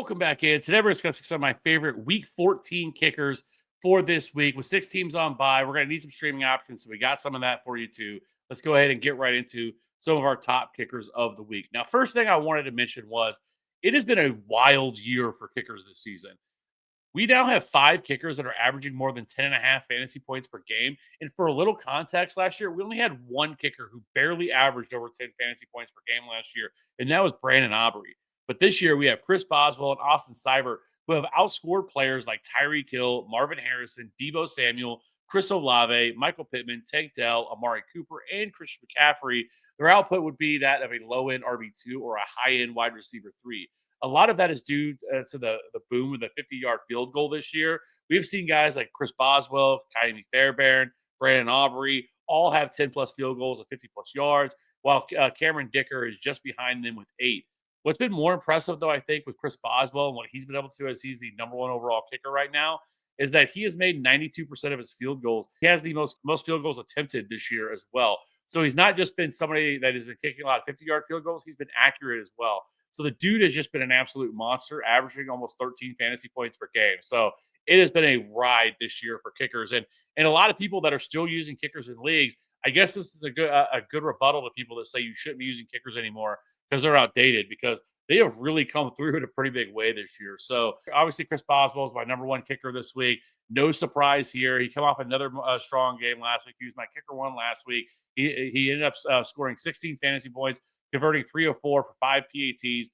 Welcome back in. Today we're discussing some of my favorite Week 14 kickers for this week. With 6 teams on bye, we're going to need some streaming options, so we got some of that for you too. Let's go ahead and get right into some of our top kickers of the week. Now, first thing I wanted to mention was it has been a wild year for kickers this season. We now have 5 kickers that are averaging more than 10.5 fantasy points per game. And for a little context, last year, we only had one kicker who barely averaged over 10 fantasy points per game last year, and that was Brandon Aubrey. But this year, we have Chris Boswell and Austin Seibert who have outscored players like Tyreek Hill, Marvin Harrison, Debo Samuel, Chris Olave, Michael Pittman, Tank Dell, Amari Cooper, and Christian McCaffrey. Their output would be that of a low end RB2 or a high end wide receiver 3. A lot of that is due to the boom of the 50-yard field goal this year. We've seen guys like Chris Boswell, Kylie Fairbairn, Brandon Aubrey all have 10-plus field goals of 50-plus yards, while Cameron Dicker is just behind them with 8. What's been more impressive, though, I think, with Chris Boswell and what he's been able to do as he's the number 1 overall kicker right now, is that he has made 92% of his field goals. He has the most field goals attempted this year as well. So he's not just been somebody that has been kicking a lot of 50-yard field goals. He's been accurate as well. So the dude has just been an absolute monster, averaging almost 13 fantasy points per game. So it has been a ride this year for kickers, and a lot of people that are still using kickers in leagues. I guess this is a good rebuttal to people that say you shouldn't be using kickers anymore because they're outdated, because they have really come through in a pretty big way this year. So obviously Chris Boswell is my number 1 kicker this week. No surprise here. He come off another strong game last week. He was my kicker 1 last week. He ended up scoring 16 fantasy points, converting 3 of 4 for 5 PATs.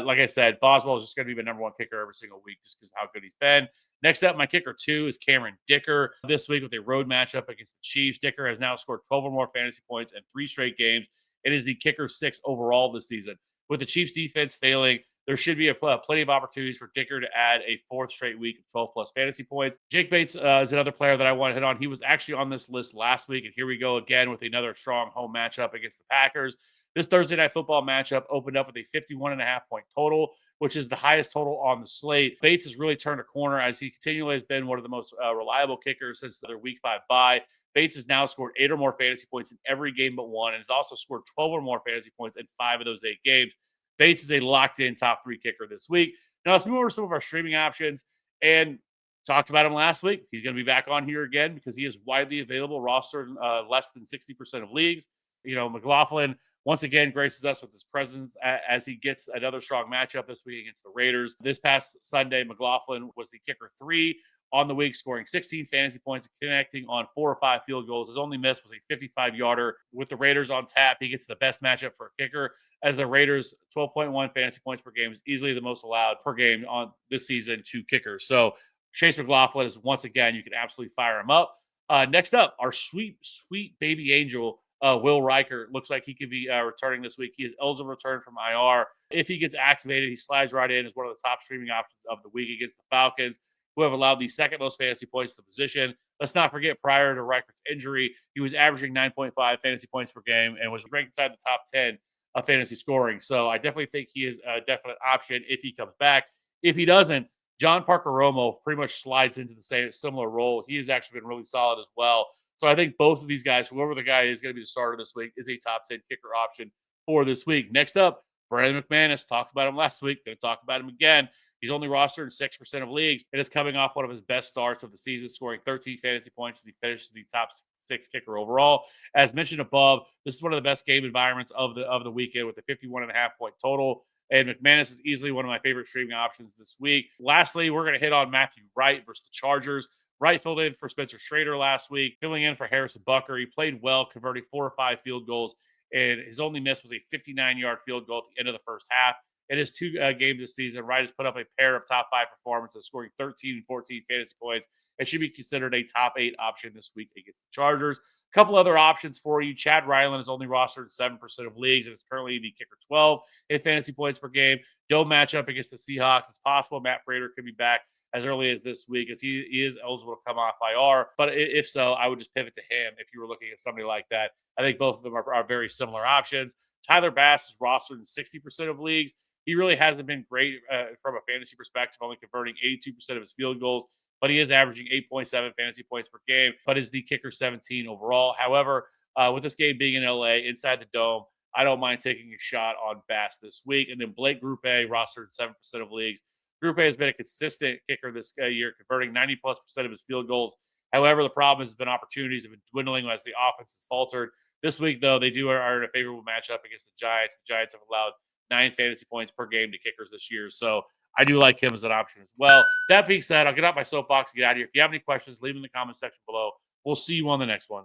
Like I said, Boswell is just going to be the number 1 kicker every single week just because of how good he's been. Next up, my kicker 2 is Cameron Dicker. This week with a road matchup against the Chiefs, Dicker has now scored 12 or more fantasy points in 3 straight games. It is the kicker 6 overall this season. With the Chiefs defense failing, there should be plenty of opportunities for Dicker to add a 4th straight week of 12-plus fantasy points. Jake Bates is another player that I want to hit on. He was actually on this list last week, and here we go again with another strong home matchup against the Packers. This Thursday Night Football matchup opened up with a 51.5-point total, which is the highest total on the slate. Bates has really turned a corner as he continually has been one of the most reliable kickers since their Week 5 bye. Bates has now scored 8 or more fantasy points in every game but one, and has also scored 12 or more fantasy points in 5 of those 8 games. Bates is a locked-in top 3 kicker this week. Now let's move over to some of our streaming options, and talked about him last week. He's going to be back on here again because he is widely available, rostered less than 60% of leagues. McLaughlin once again graces us with his presence as he gets another strong matchup this week against the Raiders. This past Sunday, McLaughlin was the kicker 3 on the week, scoring 16 fantasy points and connecting on 4 or 5 field goals. His only miss was a 55-yarder. With the Raiders on tap, he gets the best matchup for a kicker, as the Raiders' 12.1 fantasy points per game is easily the most allowed per game on this season to kickers. So Chase McLaughlin is, once again, you can absolutely fire him up. Next up, our sweet baby angel, Will Reichard. Looks like he could be returning this week. He is eligible to return from IR. If he gets activated, he slides right in as one of the top streaming options of the week against the Falcons, who have allowed the second most fantasy points to the position. Let's not forget, prior to Reichard's injury, he was averaging 9.5 fantasy points per game and was ranked inside the top 10 of fantasy scoring. So I definitely think he is a definite option if he comes back. If he doesn't, John Parker-Romo pretty much slides into the similar role. He has actually been really solid as well. So I think both of these guys, whoever the guy is going to be the starter this week, is a top 10 kicker option for this week. Next up, Brandon McManus. Talked about him last week. Going to talk about him again. He's only rostered in 6% of leagues, and is coming off one of his best starts of the season, scoring 13 fantasy points as he finishes the top 6 kicker overall. As mentioned above, this is one of the best game environments of the weekend with a 51.5-point total. And McManus is easily one of my favorite streaming options this week. Lastly, we're going to hit on Matthew Wright versus the Chargers. Wright filled in for Spencer Schrader last week, filling in for Harrison Bucker. He played well, converting 4 or 5 field goals, and his only miss was a 59-yard field goal at the end of the first half. In his 2 games this season, Wright has put up a pair of top 5 performances, scoring 13 and 14 fantasy points, and should be considered a top 8 option this week against the Chargers. A couple other options for you. Chad Ryland is only rostered in 7% of leagues and is currently the kicker 12 in fantasy points per game. Don't match up against the Seahawks. It's possible Matt Prater could be back as early as this week, as he is eligible to come off IR. But if so, I would just pivot to him if you were looking at somebody like that. I think both of them are very similar options. Tyler Bass is rostered in 60% of leagues. He really hasn't been great from a fantasy perspective, only converting 82% of his field goals, but he is averaging 8.7 fantasy points per game, but is the kicker 17 overall. However, with this game being in LA, inside the Dome, I don't mind taking a shot on Bass this week. And then Blake Grupe, rostered in 7% of leagues. Grupe has been a consistent kicker this year, converting 90+% of his field goals. However, the problem has been opportunities have been dwindling as the offense has faltered. This week, though, they are in a favorable matchup against the Giants. The Giants have allowed 9 fantasy points per game to kickers this year. So I do like him as an option as well. That being said, I'll get out my soapbox and get out of here. If you have any questions, leave them in the comment section below. We'll see you on the next one.